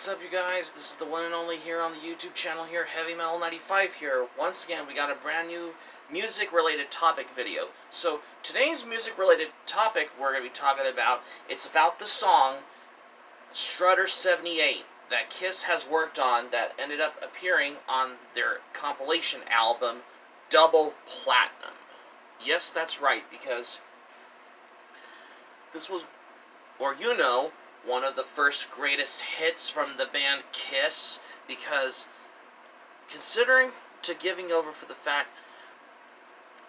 What's up, you guys? This is the one and only here on the YouTube channel here, Heavy Metal 95 here. Once again, we got a brand new music-related topic video. So, today's music-related topic we're going to be talking about, it's about the song Strutter 78 that Kiss has worked on that ended up appearing on their compilation album, Double Platinum. Yes, that's right, because this was, or you know, one of the first greatest hits from the band Kiss, because considering to giving over for the fact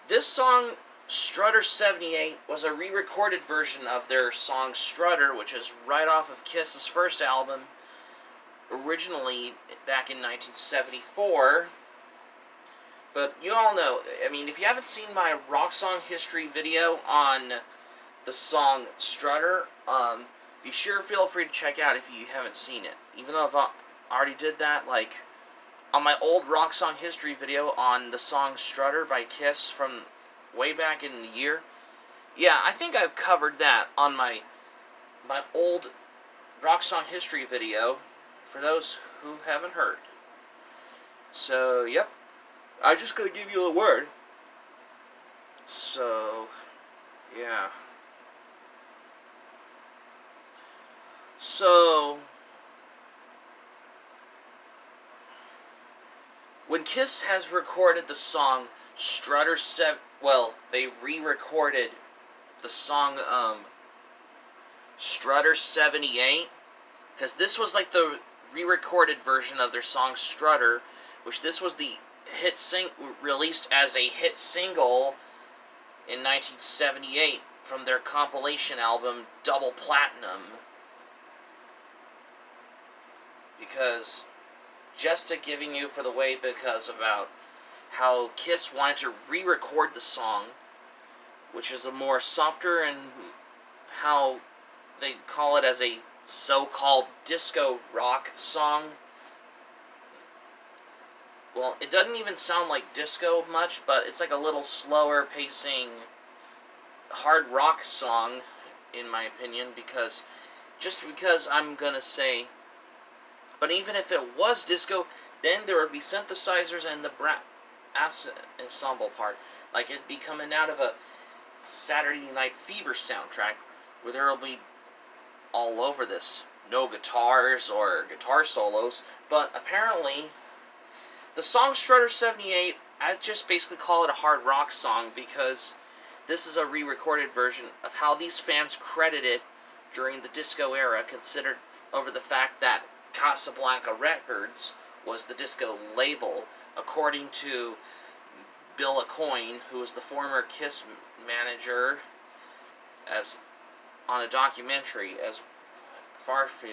this song Strutter 78 was a re-recorded version of their song Strutter, which is right off of Kiss's first album, originally back in 1974. But you all know, I mean, if you haven't seen my rock song history video on the song Strutter, be sure, feel free to check out if you haven't seen it. Even though I've already did that, like, on my old rock song history video on the song Strutter by Kiss from way back in the year. Yeah, I think I've covered that on my old rock song history video, for those who haven't heard. So, yep. I'm just gonna give you a word. So, yeah. So, when Kiss has recorded the song Strutter they re-recorded the song Strutter 78, because this was like the re-recorded version of their song Strutter, which this was the released as a hit single in 1978 from their compilation album Double Platinum. Because, just to giving you for the way, because about how Kiss wanted to re-record the song, which is a more softer, and how they call it as a so-called disco rock song. Well, it doesn't even sound like disco much, but it's like a little slower pacing hard rock song, in my opinion, because I'm gonna say, but even if it was disco, then there would be synthesizers and the brass ensemble part. Like, it'd be coming out of a Saturday Night Fever soundtrack, where there will be all over this. No guitars or guitar solos, but apparently the song Strutter 78, I just basically call it a hard rock song, because this is a re-recorded version of how these fans credited during the disco era, considered over the fact that Casablanca Records was the disco label, according to Bill Aucoin, who was the former Kiss manager, as on a documentary, as far as you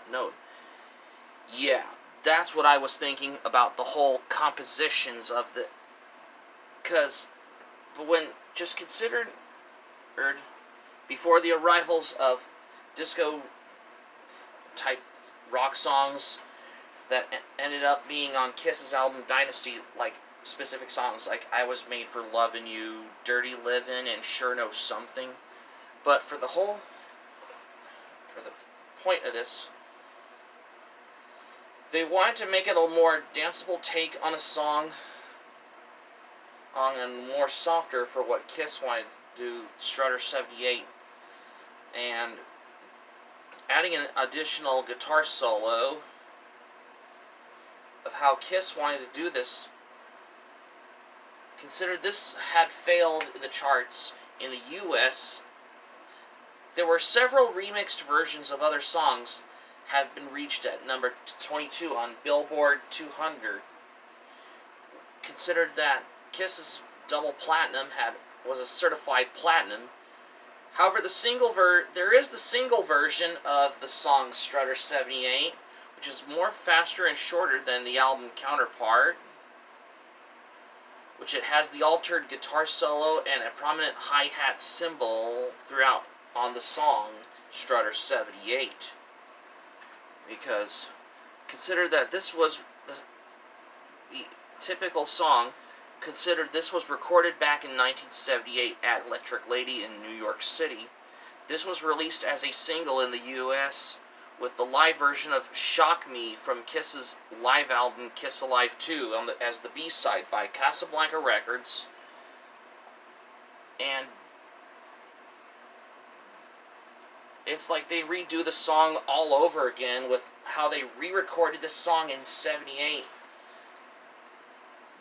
note. Yeah, that's what I was thinking about the whole compositions of the, but when just considered, before the arrivals of disco type rock songs that ended up being on Kiss's album Dynasty, like specific songs like I Was Made for Lovin' You, Dirty Livin', and Sure Know Something. But for the point of this, they wanted to make it a more danceable take on a song, and more softer for what Kiss wanted to do, Strutter 78, and adding an additional guitar solo of how Kiss wanted to do this. Consider this had failed in the charts in the US. There were several remixed versions of other songs have been reached at number 22 on Billboard 200. Considered that Kiss's Double Platinum was a certified platinum. However, there is the single version of the song Strutter 78, which is more faster and shorter than the album counterpart, which it has the altered guitar solo and a prominent hi-hat cymbal throughout on the song Strutter 78. Because consider that this was the typical song. Considered this was recorded back in 1978 at Electric Lady in New York City. This was released as a single in the US with the live version of Shock Me from Kiss's live album Kiss Alive 2 as the B-side by Casablanca Records. And it's like they redo the song all over again with how they re-recorded this song in '78.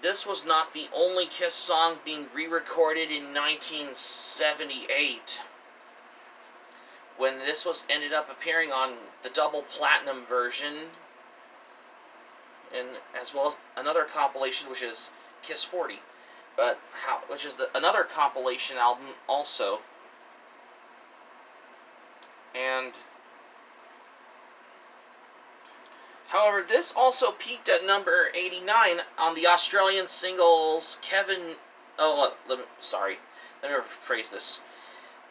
This was not the only Kiss song being re-recorded in 1978, when this was ended up appearing on the double platinum version, and as well as another compilation, which is Kiss 40, which is another compilation album also. And however, this also peaked at number 89 on the Australian singles Kevin. Let me rephrase this.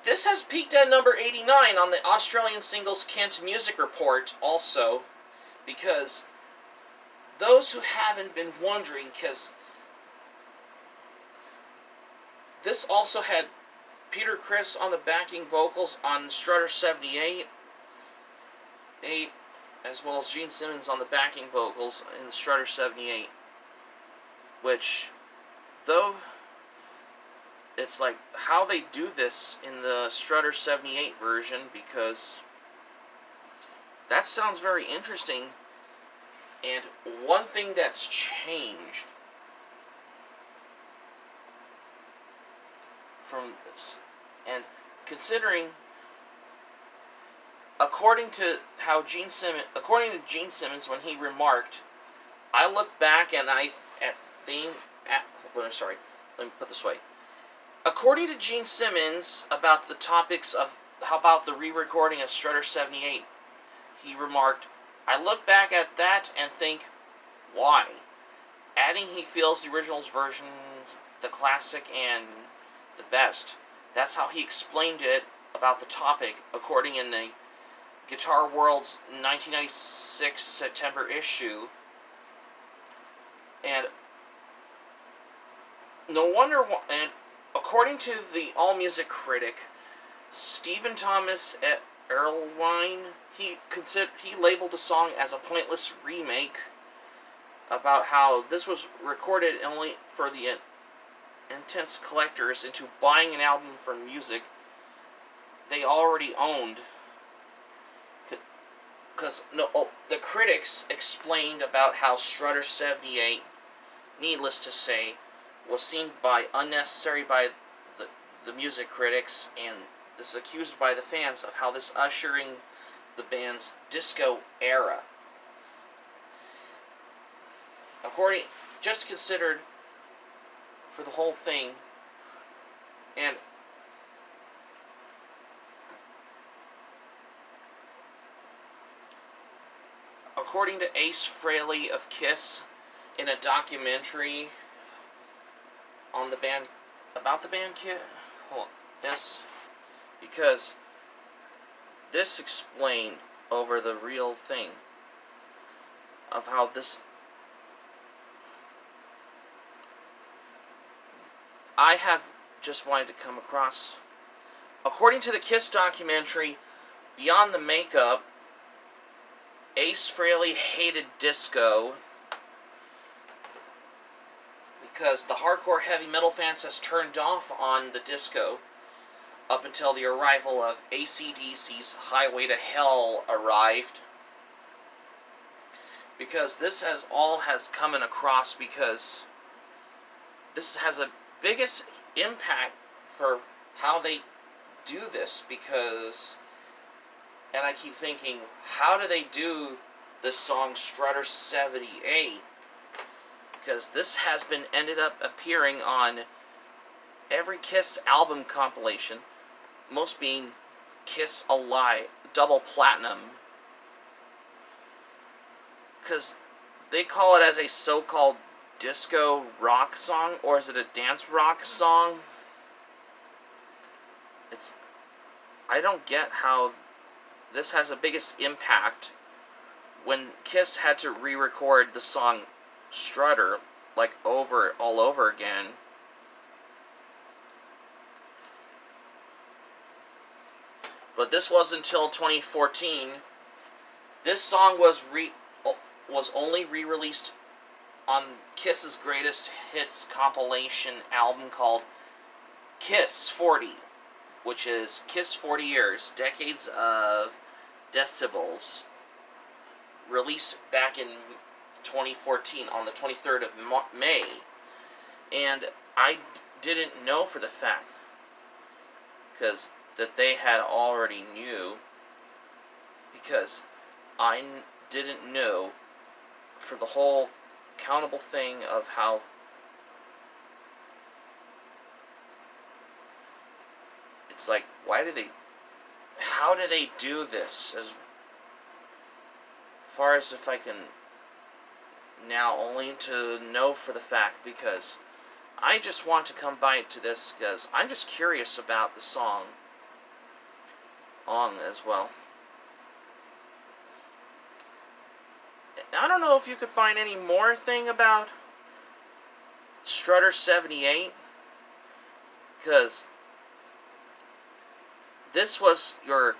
This has peaked at number 89 on the Australian singles Kent Music Report also, because those who haven't been wondering, because this also had Peter Criss on the backing vocals on Strutter 78, as well as Gene Simmons on the backing vocals in the Strutter 78, which, though it's like how they do this in the Strutter 78 version, because that sounds very interesting. And one thing that's changed from this, and considering, according to Gene Simmons, when he remarked, I look back and let me put this way. According to Gene Simmons about the topics of how about the re-recording of Strutter 78, he remarked, I look back at that and think, why? Adding he feels the original's versions, the classic and the best. That's how he explained it about the topic, according in the Guitar World's 1996 September issue. And no wonder, and according to the AllMusic critic, Stephen Thomas Erlewine, he labeled the song as a pointless remake, about how this was recorded only for the intense collectors into buying an album from music they already owned. Because the critics explained about how Strutter 78, needless to say, was seen by unnecessary by the music critics, and is accused by the fans of how this ushering the band's disco era. Just considered for the whole thing, and according to Ace Frehley of Kiss, in a documentary on the band, about the band Kiss, yes, because this explained over the real thing of how this, I have just wanted to come across. According to the Kiss documentary, Beyond the Makeup, Ace Frehley hated disco because the hardcore heavy metal fans has turned off on the disco up until the arrival of AC/DC's Highway to Hell arrived. Because this has come across, because this has a biggest impact for how they do this, because, and I keep thinking, how do they do this song Strutter 78? Because this has ended up appearing on every Kiss album compilation, most being Kiss Alive, double platinum. Because they call it as a so-called disco rock song, or is it a dance rock song? I don't get how this has the biggest impact when Kiss had to re-record the song Strutter, like all over again. But this was until 2014 This song was only re-released on Kiss's Greatest Hits compilation album called Kiss 40, which is Kiss 40 Years, Decades of Decibels, released back in 2014 on the 23rd of May. And I didn't know for the fact, because that they had already knew, because I didn't know for the whole countable thing of how it's like, how do they do this? As far as if I can now, only to know for the fact, because I just want to come by to this because I'm just curious about the song as well. I don't know if you could find any more thing about Strutter 78, because this was your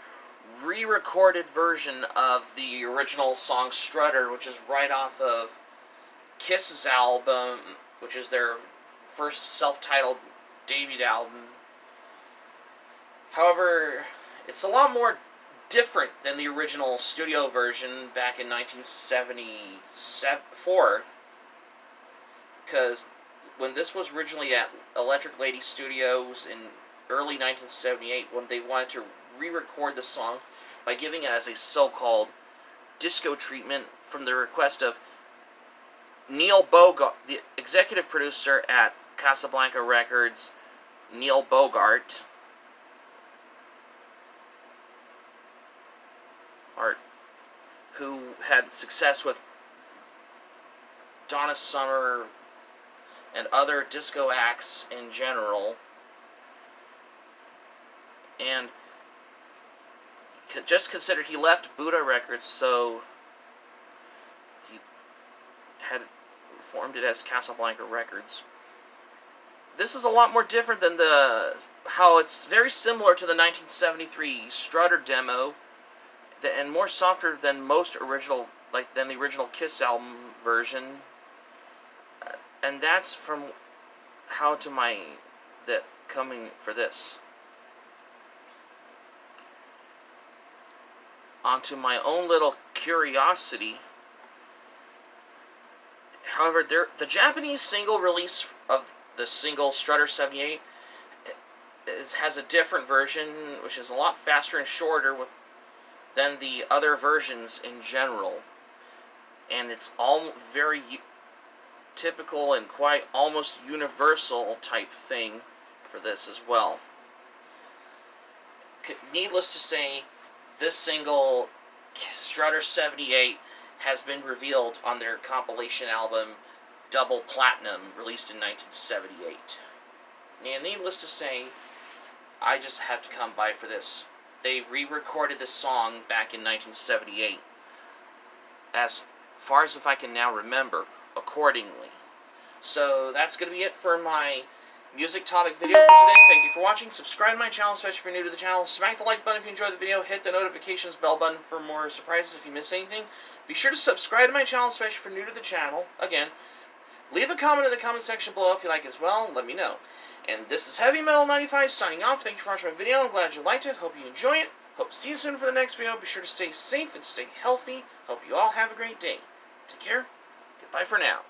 re-recorded version of the original song Strutter, which is right off of Kiss's album, which is their first self-titled debut album. However, it's a lot more different than the original studio version back in 1974, because when this was originally at Electric Lady Studios in early 1978, when they wanted to re-record the song by giving it as a so-called disco treatment from the request of Neil Bogart, the executive producer at Casablanca Records, Neil Bogart, who had success with Donna Summer and other disco acts in general, and just considered he left Buddha Records, so he had formed it as Casablanca Records. This is a lot more different than how it's very similar to the 1973 Strutter demo, and more softer than most than the original Kiss album version. And that's from coming for this. Onto my own little curiosity. However, the Japanese single release of the single Strutter 78 has a different version, which is a lot faster and shorter than the other versions in general. And it's all very typical and quite almost universal type thing for this as well. Needless to say, this single, Strutter 78, has been revealed on their compilation album Double Platinum, released in 1978. And needless to say, I just had to come by for this. They re-recorded this song back in 1978, as far as if I can now remember, accordingly. So that's going to be it for my music topic video for today. Thank you for watching. Subscribe to my channel, especially if you're new to the channel. Smack the like button if you enjoyed the video. Hit the notifications bell button for more surprises if you miss anything. Be sure to subscribe to my channel, especially if you're new to the channel. Again, leave a comment in the comment section below if you like as well. Let me know. And this is Heavy Metal 95 signing off. Thank you for watching my video. I'm glad you liked it. Hope you enjoy it. Hope to see you soon for the next video. Be sure to stay safe and stay healthy. Hope you all have a great day. Take care. Goodbye for now.